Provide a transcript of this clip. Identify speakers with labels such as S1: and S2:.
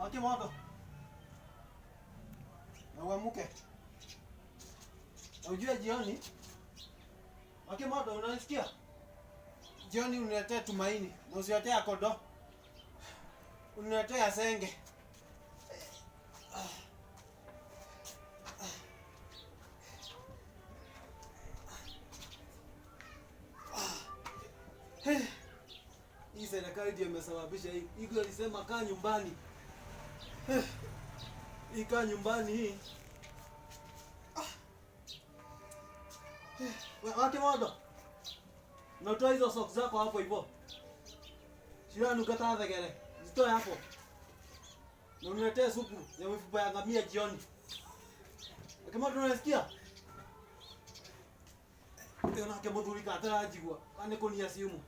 S1: Wake moto. Na uamuke. Unajua jioni? Wake moto, unanisikia? Jioni uniletee tumaini, na usiletee kodo. Uniletee senge. Hii serikali ndio imesababisha hii. Iko alisema kaa nyumbani. Ika nyumbani hii. Wake moto. Unatoa hizo socks zako hapo hivyo. Shida nukata vegere. Zitoe hapo. Na uniletee supu ya mifupa ya ngamia jioni. Wake moto, unasikia? Ndio na kemo dhuri katara jigwa. Kane koni ya simu.